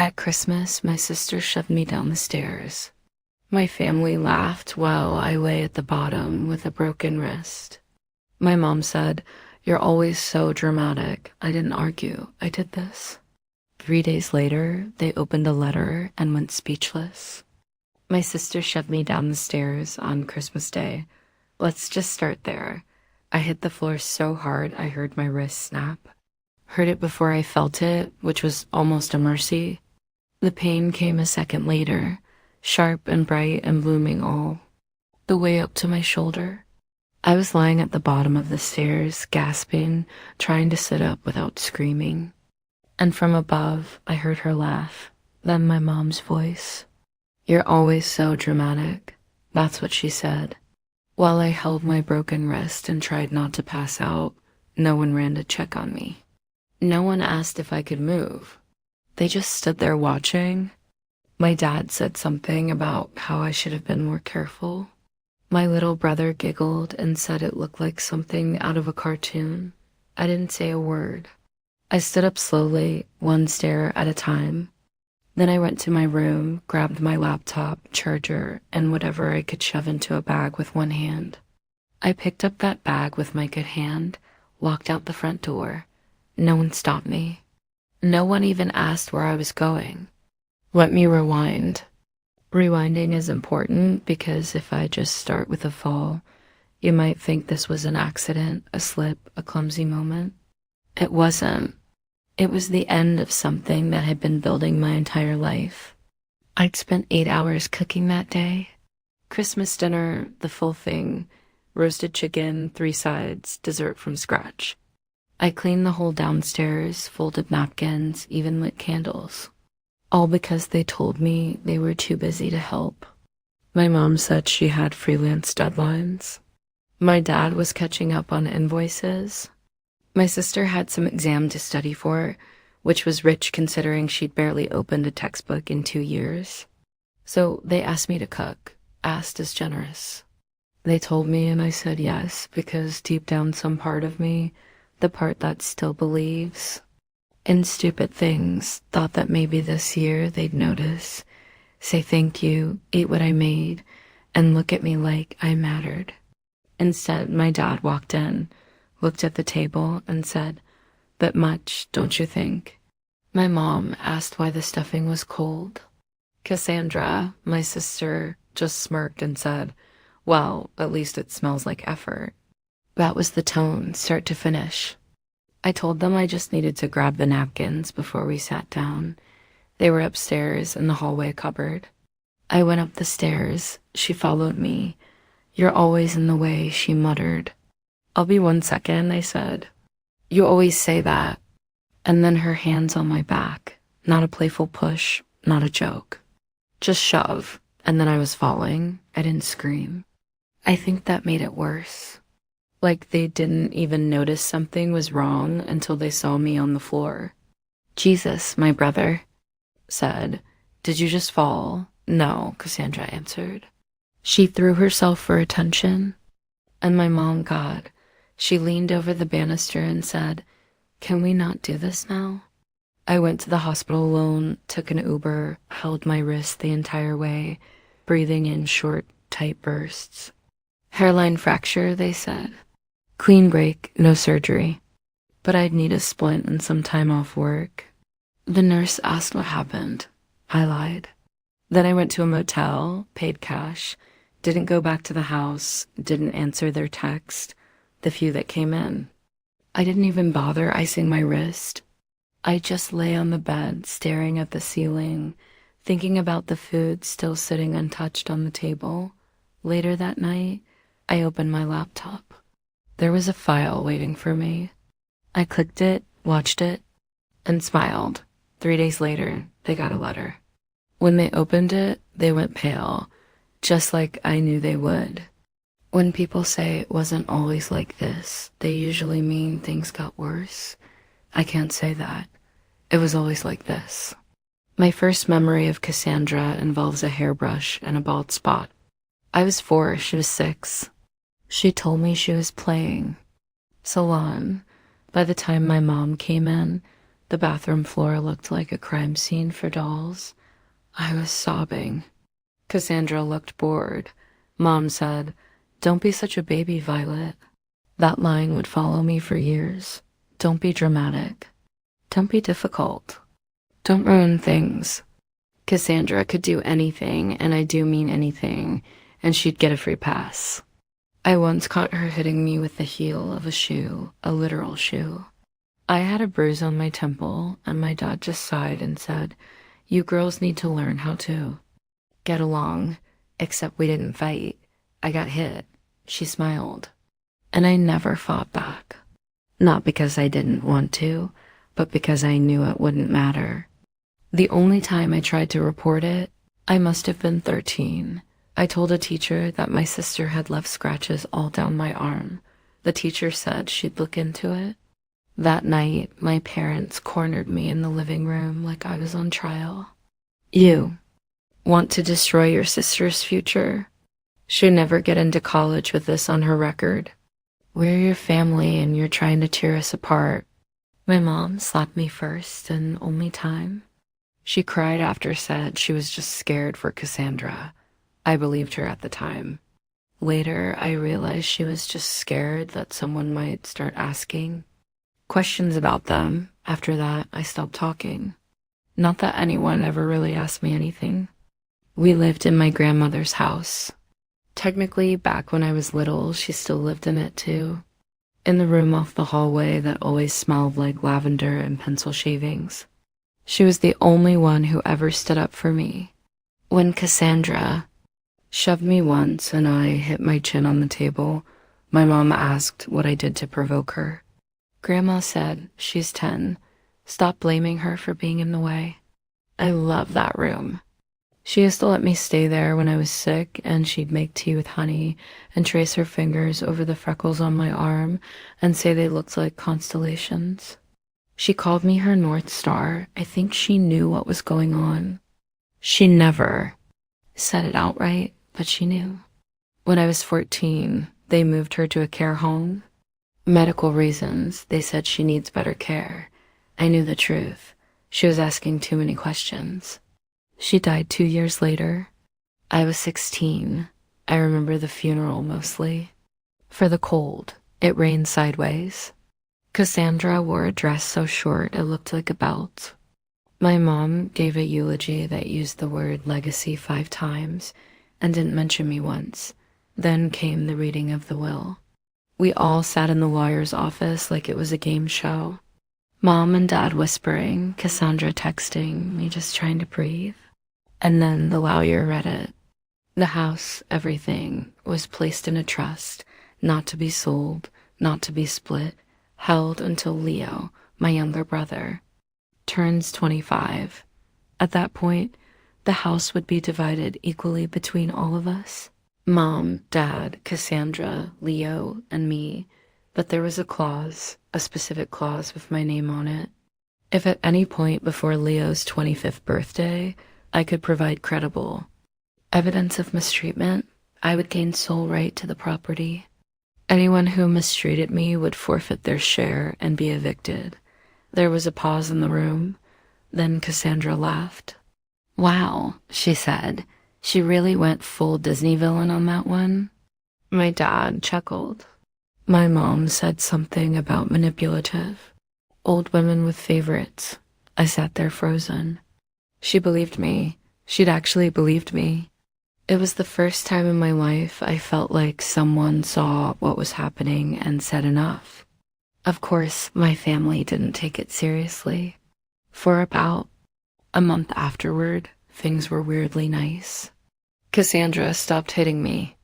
At Christmas, my sister shoved me down the stairs. My family laughed while I lay at the bottom with a broken wrist. My mom said, "You're always so dramatic." I didn't argue. I did this. 3 days later, they opened a letter and went speechless. My sister shoved me down the stairs on Christmas Day. Let's just start there. I hit the floor so hard I heard my wrist snap. Heard it before I felt it, which was almost a mercy. The pain came a second later, sharp and bright and blooming all the way up to my shoulder. I was lying at the bottom of the stairs, gasping, trying to sit up without screaming. And from above, I heard her laugh, then my mom's voice. "You're always so dramatic." That's what she said. While I held my broken wrist and tried not to pass out, no one ran to check on me. No one asked if I could move. They just stood there watching. My dad said something about how I should have been more careful. My little brother giggled and said it looked like something out of a cartoon. I didn't say a word. I stood up slowly, one stair at a time. Then I went to my room, grabbed my laptop, charger, and whatever I could shove into a bag with one hand. I picked up that bag with my good hand, walked out the front door. No one stopped me. No one even asked where I was going. Let me rewind. Rewinding is important because if I just start with a fall, you might think this was an accident, a slip, a clumsy moment. It wasn't. It was the end of something that had been building my entire life. I'd spent 8 hours cooking that day. Christmas dinner, the full thing, roasted chicken, 3 sides, dessert from scratch. I cleaned the whole downstairs, folded napkins, even lit candles. All because they told me they were too busy to help. My mom said she had freelance deadlines. My dad was catching up on invoices. My sister had some exam to study for, which was rich considering she'd barely opened a textbook in 2 years. So they asked me to cook. Asked is generous. They told me and I said yes, because deep down some part of me, the part that still believes in stupid things, thought that maybe this year they'd notice, say thank you, eat what I made, and look at me like I mattered. Instead, my dad walked in, looked at the table, and said, "Bit much, don't you think?" My mom asked why the stuffing was cold. Cassandra, my sister, just smirked and said, "Well, at least it smells like effort." That was the tone, start to finish. I told them I just needed to grab the napkins before we sat down. They were upstairs in the hallway cupboard. I went up the stairs. She followed me. "You're always in the way," she muttered. "I'll be 1 second," I said. "You always say that." And then her hands on my back. Not a playful push, not a joke. Just shove. And then I was falling. I didn't scream. I think that made it worse. Like they didn't even notice something was wrong until they saw me on the floor. "Jesus," my brother said. "Did you just fall?" "No," Cassandra answered. She threw herself for attention. And my mom, God, she leaned over the banister and said, "Can we not do this now?" I went to the hospital alone, took an Uber, held my wrist the entire way, breathing in short, tight bursts. Hairline fracture, they said. Clean break, no surgery. But I'd need a splint and some time off work. The nurse asked what happened. I lied. Then I went to a motel, paid cash, didn't go back to the house, didn't answer their text, the few that came in. I didn't even bother icing my wrist. I just lay on the bed, staring at the ceiling, thinking about the food still sitting untouched on the table. Later that night, I opened my laptop. There was a file waiting for me. I clicked it, watched it, and smiled. 3 days later, they got a letter. When they opened it, they went pale, just like I knew they would. When people say it wasn't always like this, they usually mean things got worse. I can't say that. It was always like this. My first memory of Cassandra involves a hairbrush and a bald spot. I was 4, she was 6. She told me she was playing. Salon. By the time my mom came in, The bathroom floor looked like a crime scene for dolls. I was sobbing. Cassandra looked bored. Mom said, "Don't be such a baby, Violet." That line would follow me for years. Don't be dramatic. Don't be difficult. Don't ruin things. Cassandra could do anything, and I do mean anything, and she'd get a free pass. I once caught her hitting me with the heel of a shoe, a literal shoe. I had a bruise on my temple, and my dad just sighed and said, "You girls need to learn how to get along, except we didn't fight. I got hit." She smiled. And I never fought back. Not because I didn't want to, but because I knew it wouldn't matter. The only time I tried to report it, I must have been 13. I told a teacher that my sister had left scratches all down my arm. The teacher said she'd look into it. That night, my parents cornered me in the living room like I was on trial. "You want to destroy your sister's future? She'll never get into college with this on her record. We're your family and you're trying to tear us apart." My mom slapped me first and only time. She cried after said she was just scared for Cassandra. I believed her at the time. Later, I realized she was just scared that someone might start asking questions about them. After that, I stopped talking. Not that anyone ever really asked me anything. We lived in my grandmother's house. Technically, back when I was little, she still lived in it too. In the room off the hallway that always smelled like lavender and pencil shavings. She was the only one who ever stood up for me. When Cassandra shoved me once and I hit my chin on the table, my mom asked what I did to provoke her. Grandma said, "She's 10. Stop blaming her for being in the way." I love that room. She used to let me stay there when I was sick, and she'd make tea with honey and trace her fingers over the freckles on my arm and say they looked like constellations. She called me her North Star. I think she knew what was going on. She never said it outright, but she knew. When I was 14, they moved her to a care home. Medical reasons, they said she needs better care. I knew the truth. She was asking too many questions. She died 2 years later. I was 16. I remember the funeral mostly. For the cold, it rained sideways. Cassandra wore a dress so short it looked like a belt. My mom gave a eulogy that used the word legacy 5 times and didn't mention me once. Then came the reading of the will. We all sat in the lawyer's office like it was a game show. Mom and Dad whispering, Cassandra texting, me just trying to breathe. And then the lawyer read it. The house, everything, was placed in a trust, not to be sold, not to be split, held until Leo, my younger brother, turns 25. At that point, the house would be divided equally between all of us. Mom, Dad, Cassandra, Leo, and me. But there was a clause, a specific clause with my name on it. If at any point before Leo's 25th birthday, I could provide credible evidence of mistreatment, I would gain sole right to the property. Anyone who mistreated me would forfeit their share and be evicted. There was a pause in the room. Then Cassandra laughed. "Wow," she said. "She really went full Disney villain on that one." My dad chuckled. My mom said something about manipulative. Old women with favorites. I sat there frozen. She believed me. She'd actually believed me. It was the first time in my life I felt like someone saw what was happening and said enough. Of course, my family didn't take it seriously. For about a month afterward, things were weirdly nice. Cassandra stopped hitting me.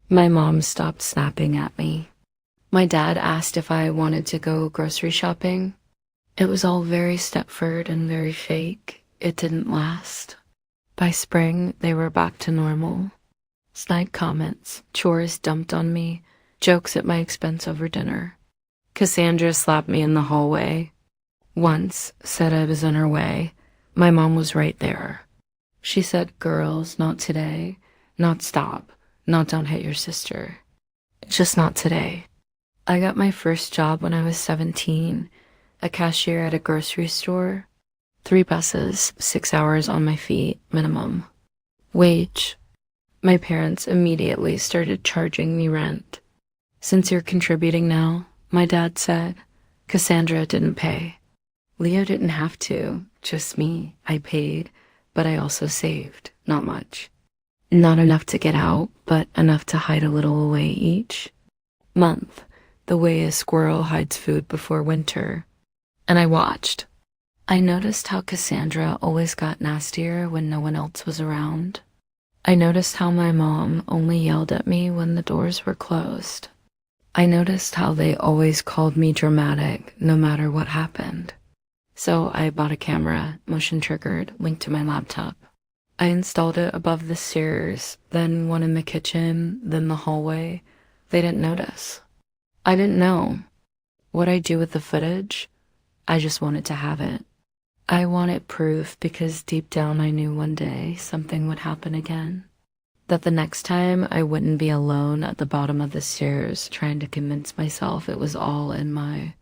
My mom stopped snapping at me. My dad asked if I wanted to go grocery shopping. It was all very Stepford and very fake. It didn't last. By spring, they were back to normal. Snide comments, chores dumped on me, jokes at my expense over dinner. Cassandra slapped me in the hallway. Once, said I was on her way. My mom was right there. She said, "Girls, not today. Not stop. Not don't hit your sister. Just not today." I got my first job when I was 17. a cashier at a grocery store, 3 buses, 6 hours on my feet, minimum. Wage. My parents immediately started charging me rent. Since you're contributing now, my dad said, Cassandra didn't pay. Leo didn't have to, just me. I paid, but I also saved, not much. Not enough to get out, but enough to hide a little away each month, the way a squirrel hides food before winter. And I watched. I noticed how Cassandra always got nastier when no one else was around. I noticed how my mom only yelled at me when the doors were closed. I noticed how they always called me dramatic no matter what happened. So I bought a camera, motion triggered, linked to my laptop. I installed it above the stairs, then one in the kitchen, then the hallway. They didn't notice. I didn't know. What I do with the footage, I just wanted to have it. I wanted proof because deep down I knew one day something would happen again. That the next time I wouldn't be alone at the bottom of the stairs trying to convince myself it was all in my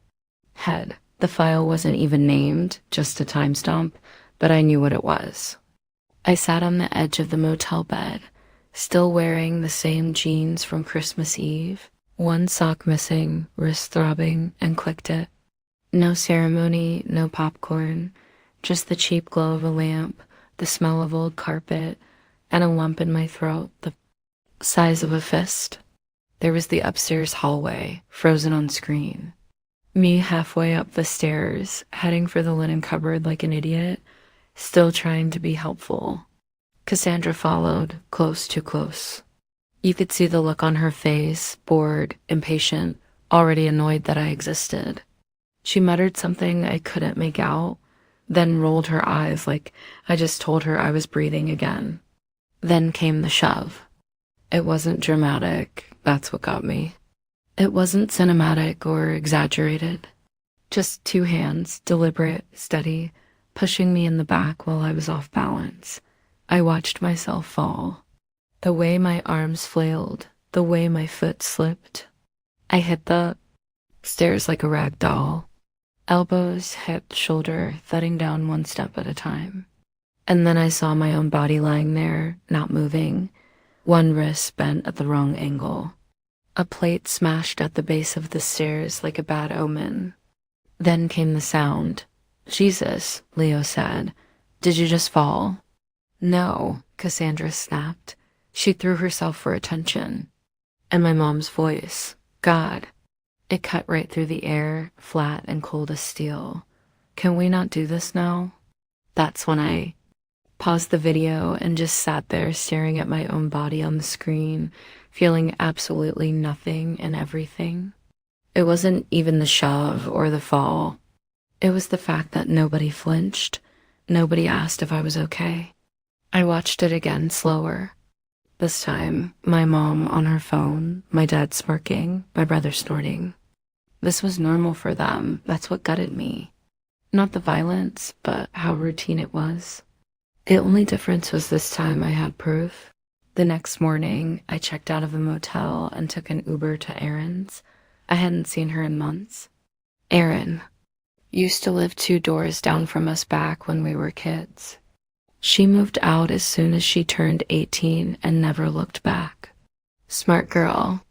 head. The file wasn't even named, just a timestamp, but I knew what it was. I sat on the edge of the motel bed, still wearing the same jeans from Christmas Eve, one sock missing, wrist throbbing, and clicked it. No ceremony, no popcorn, just the cheap glow of a lamp, the smell of old carpet, and a lump in my throat the size of a fist. There was the upstairs hallway, frozen on screen. Me halfway up the stairs, heading for the linen cupboard like an idiot, still trying to be helpful. Cassandra followed, close, too close. You could see the look on her face, bored, impatient, already annoyed that I existed. She muttered something I couldn't make out, then rolled her eyes like I just told her I was breathing again. Then came the shove. It wasn't dramatic, that's what got me. It wasn't cinematic or exaggerated. Just 2 hands, deliberate, steady, pushing me in the back while I was off balance. I watched myself fall. The way my arms flailed, the way my foot slipped. I hit the stairs like a rag doll. Elbows, hip, shoulder, thudding down one step at a time. And then I saw my own body lying there, not moving, one wrist bent at the wrong angle. A plate smashed at the base of the stairs like a bad omen. Then came the sound. Jesus, Leo said. Did you just fall? No, Cassandra snapped. She threw herself for attention. And my mom's voice. God. It cut right through the air, flat and cold as steel. Can we not do this now? That's when I paused the video and just sat there staring at my own body on the screen, feeling absolutely nothing and everything. It wasn't even the shove or the fall. It was the fact that nobody flinched. Nobody asked if I was okay. I watched it again, slower. This time, my mom on her phone, my dad smirking, my brother snorting. This was normal for them. That's what gutted me. Not the violence, but how routine it was. The only difference was this time I had proof. The next morning, I checked out of the motel and took an Uber to Erin's. I hadn't seen her in months. Erin used to live 2 doors down from us back when we were kids. She moved out as soon as she turned 18 and never looked back. Smart girl.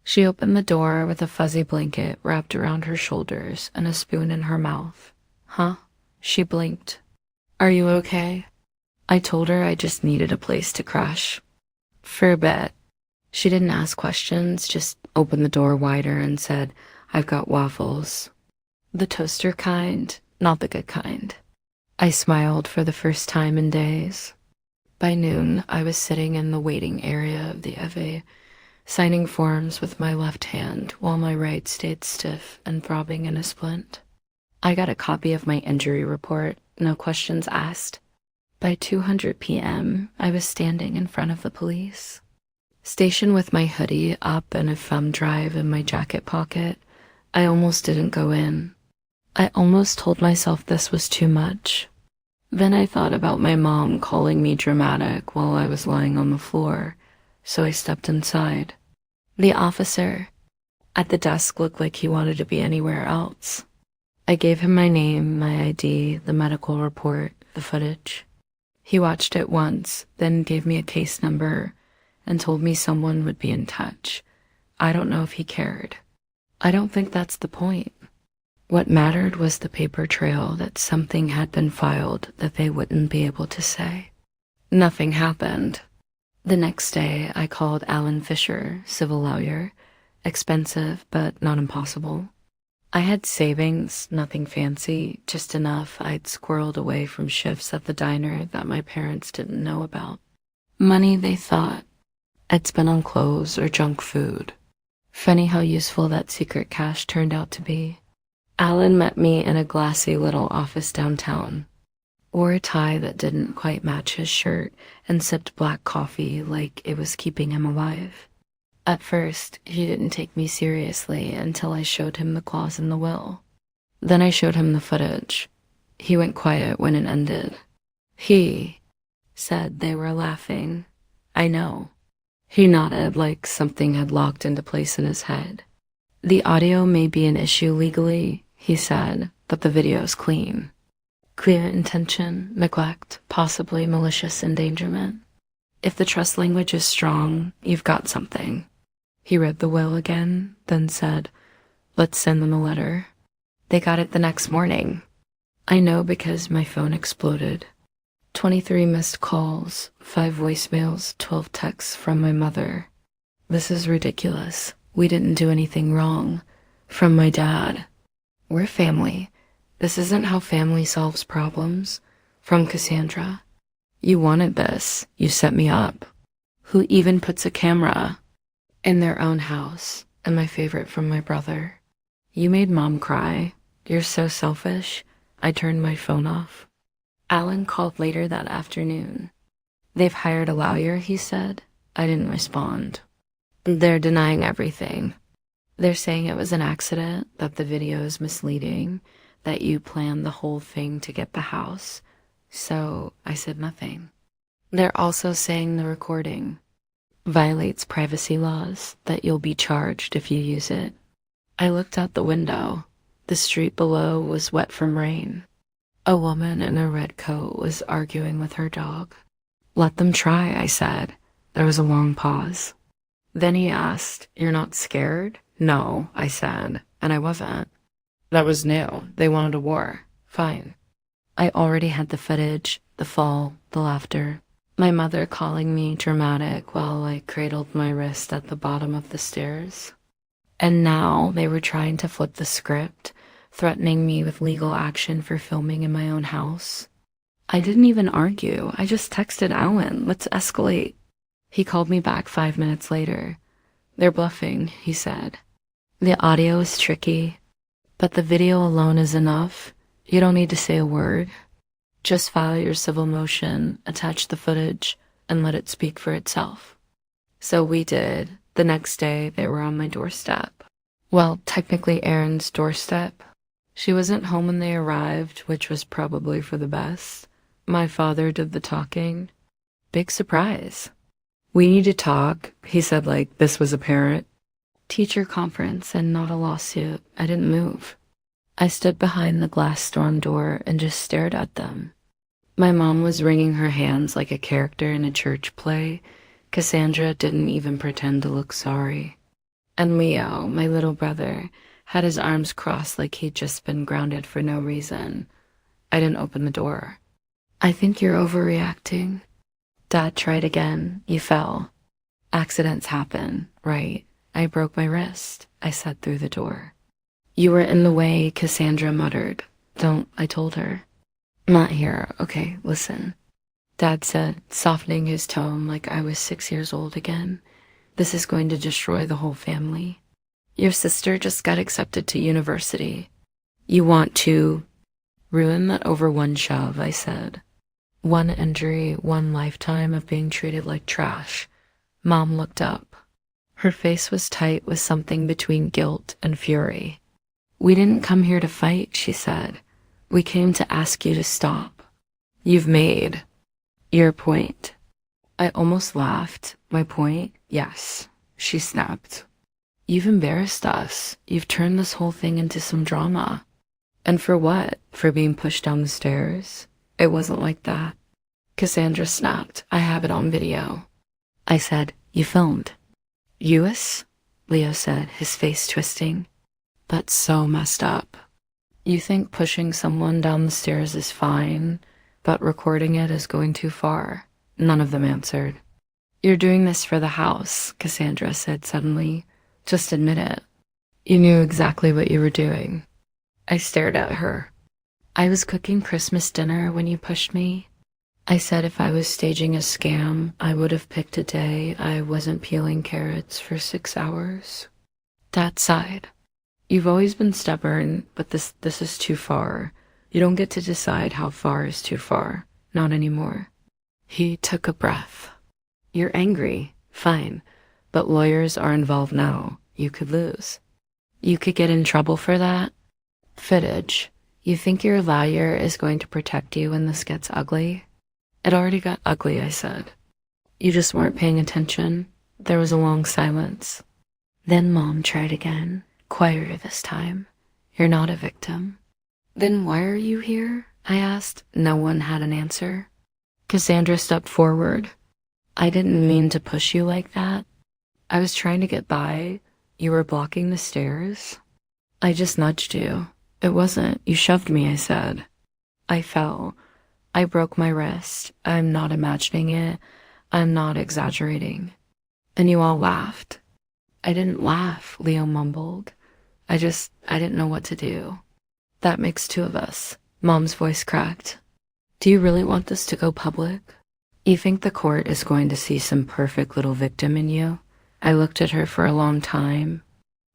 She opened the door with a fuzzy blanket wrapped around her shoulders and a spoon in her mouth. Huh? She blinked. Are you okay? I told her I just needed a place to crash. For a bit. She didn't ask questions, just opened the door wider and said, I've got waffles. The toaster kind, not the good kind. I smiled for the first time in days. By noon, I was sitting in the waiting area of the EVE, signing forms with my left hand while my right stayed stiff and throbbing in a splint. I got a copy of my injury report, no questions asked. By 2:00 p.m., I was standing in front of the police. Stationed with my hoodie up and a thumb drive in my jacket pocket, I almost didn't go in. I almost told myself this was too much. Then I thought about my mom calling me dramatic while I was lying on the floor, so I stepped inside. The officer at the desk looked like he wanted to be anywhere else. I gave him my name, my ID, the medical report, the footage. He watched it once, then gave me a case number and told me someone would be in touch. I don't know if he cared. I don't think that's the point. What mattered was the paper trail that something had been filed that they wouldn't be able to say. Nothing happened. The next day, I called Alan Fisher, civil lawyer. Expensive, but not impossible. I had savings, nothing fancy, just enough I'd squirreled away from shifts at the diner that my parents didn't know about. Money they thought I'd spent on clothes or junk food. Funny how useful that secret cash turned out to be. Alan met me in a glassy little office downtown. Wore a tie that didn't quite match his shirt and sipped black coffee like it was keeping him alive. At first, he didn't take me seriously until I showed him the clause in the will. Then I showed him the footage. He went quiet when it ended. He said they were laughing. I know. He nodded like something had locked into place in his head. The audio may be an issue legally, he said, but the video's clean. Clear intention, neglect, possibly malicious endangerment. If the trust language is strong, you've got something. He read the will again, then said, "Let's send them a letter." They got it the next morning. I know because my phone exploded. 23 missed calls, 5 voicemails, 12 texts from my mother. This is ridiculous. We didn't do anything wrong. From my dad. We're family. This isn't how family solves problems. From Cassandra. You wanted this. You set me up. Who even puts a camera in their own house? And my favorite from my brother. You made Mom cry. You're so selfish. I turned my phone off. Alan called later that afternoon. They've hired a lawyer, he said. I didn't respond. They're denying everything. They're saying it was an accident, that the video is misleading, that you planned the whole thing to get the house. So I said nothing. They're also saying the recording violates privacy laws, that you'll be charged if you use it. I looked out the window. The street below was wet from rain. A woman in a red coat was arguing with her dog. Let them try, I said. There was a long pause. Then he asked, "You're not scared?" No, I said, and I wasn't. That was new. They wanted a war. Fine. I already had the footage, the fall, the laughter. My mother calling me dramatic while I cradled my wrist at the bottom of the stairs. And now they were trying to flip the script, threatening me with legal action for filming in my own house. I didn't even argue. I just texted Alan, "Let's escalate." He called me back 5 minutes later. They're bluffing, he said. The audio is tricky, but the video alone is enough. You don't need to say a word. Just file your civil motion, attach the footage, and let it speak for itself. So we did. The next day, they were on my doorstep. Well, technically Erin's doorstep. She wasn't home when they arrived, which was probably for the best. My father did the talking. Big surprise. We need to talk, he said like this was apparent. Teacher conference and not a lawsuit. I didn't move. I stood behind the glass-storm door and just stared at them. My mom was wringing her hands like a character in a church play. Cassandra didn't even pretend to look sorry. And Leo, my little brother, had his arms crossed like he'd just been grounded for no reason. I didn't open the door. I think you're overreacting. Dad tried again. You fell. Accidents happen, right? I broke my wrist, I said through the door. You were in the way, Cassandra muttered. Don't, I told her. Not here. Okay, listen. Dad said, softening his tone like I was 6 years old again. This is going to destroy the whole family. Your sister just got accepted to university. You want to ruin that over one shove, I said. One injury, one lifetime of being treated like trash. Mom looked up. Her face was tight with something between guilt and fury. We didn't come here to fight, she said. We came to ask you to stop. You've made your point. I almost laughed. My point? Yes. She snapped. You've embarrassed us. You've turned this whole thing into some drama. And for what? For being pushed down the stairs? It wasn't like that. Cassandra snapped. I have it on video. I said, you filmed. Uis? Leo said, his face twisting. That's so messed up. You think pushing someone down the stairs is fine, but recording it is going too far. None of them answered. You're doing this for the house, Cassandra said suddenly. Just admit it. You knew exactly what you were doing. I stared at her. I was cooking Christmas dinner when you pushed me. I said if I was staging a scam, I would have picked a day I wasn't peeling carrots for 6 hours. Dad sighed. You've always been stubborn, but this is too far. You don't get to decide how far is too far. Not anymore. He took a breath. You're angry. Fine. But lawyers are involved now. You could lose. You could get in trouble for that. Footage. You think your lawyer is going to protect you when this gets ugly? It already got ugly, I said. You just weren't paying attention. There was a long silence. Then Mom tried again, quieter this time. You're not a victim. Then why are you here? I asked. No one had an answer. Cassandra stepped forward. I didn't mean to push you like that. I was trying to get by. You were blocking the stairs. I just nudged you. It wasn't. You shoved me, I said. I fell. I broke my wrist. I'm not imagining it. I'm not exaggerating. And you all laughed. I didn't laugh, Leo mumbled. I didn't know what to do. That makes 2 of us. Mom's voice cracked. Do you really want this to go public? You think the court is going to see some perfect little victim in you? I looked at her for a long time.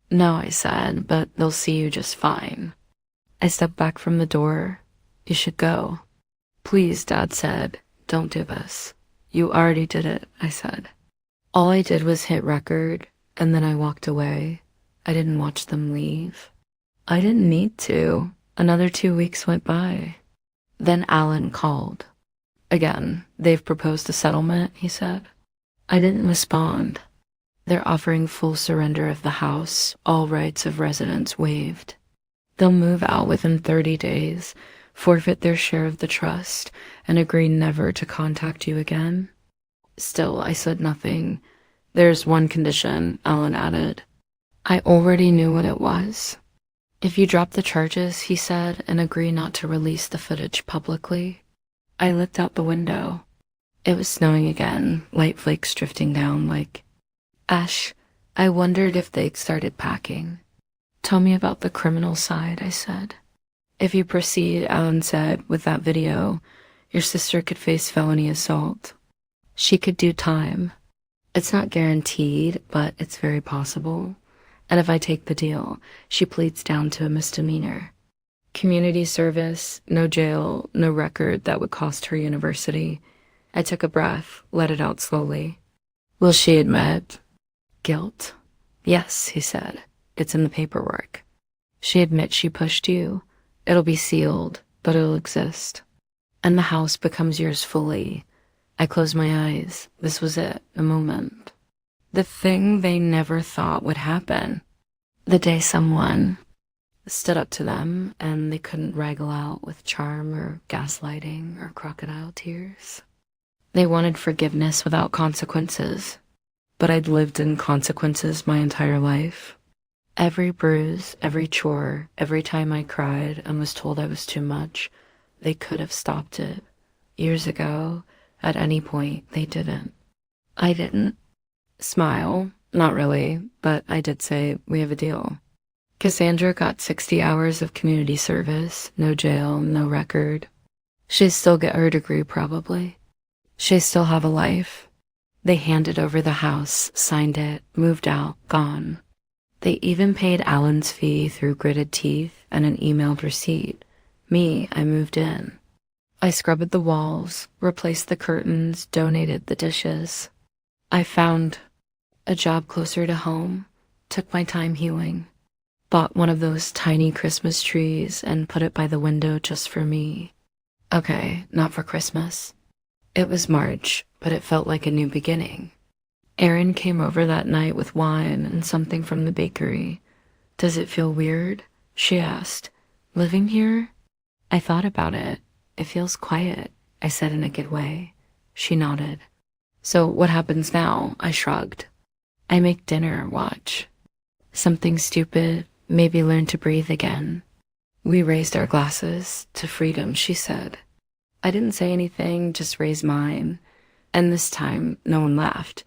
No, I said, but they'll see you just fine. I stepped back from the door. You should go. Please, Dad said. Don't do this. You already did it, I said. All I did was hit record, and then I walked away. I didn't watch them leave. I didn't need to. Another 2 weeks went by. Then Alan called. Again, they've proposed a settlement, he said. I didn't respond. They're offering full surrender of the house, all rights of residents waived. They'll move out within 30 days, forfeit their share of the trust, and agree never to contact you again. Still, I said nothing. There's one condition, Alan added. I already knew what it was. If you drop the charges, he said, and agree not to release the footage publicly. I looked out the window. It was snowing again, light flakes drifting down like ash. I wondered if they'd started packing. Tell me about the criminal side, I said. If you proceed, Alan said, with that video, your sister could face felony assault. She could do time. It's not guaranteed, but it's very possible. And if I take the deal, she pleads down to a misdemeanor. Community service, no jail, no record that would cost her university. I took a breath, let it out slowly. Will she admit? Guilt? Yes, he said. It's in the paperwork. She admits she pushed you. It'll be sealed, but it'll exist. And the house becomes yours fully. I closed my eyes. This was it, a moment. The thing they never thought would happen. The day someone stood up to them and they couldn't wrangle out with charm or gaslighting or crocodile tears. They wanted forgiveness without consequences. But I'd lived in consequences my entire life. Every bruise, every chore, every time I cried and was told I was too much, they could have stopped it. Years ago, at any point, they didn't. I didn't. Smile. Not really, but I did say, we have a deal. Cassandra got 60 hours of community service, no jail, no record. She'd still get her degree, probably. She'd still have a life. They handed over the house, signed it, moved out, gone. They even paid Alan's fee through gritted teeth and an emailed receipt. Me, I moved in. I scrubbed the walls, replaced the curtains, donated the dishes. I found a job closer to home, took my time healing, bought one of those tiny Christmas trees and put it by the window just for me. Okay, not for Christmas. It was March, but it felt like a new beginning. Erin came over that night with wine and something from the bakery. Does it feel weird? She asked. Living here? I thought about it. It feels quiet, I said in a good way. She nodded. So what happens now? I shrugged. I make dinner, watch. Something stupid, maybe learn to breathe again. We raised our glasses to freedom, she said. I didn't say anything, just raised mine. And this time, no one laughed.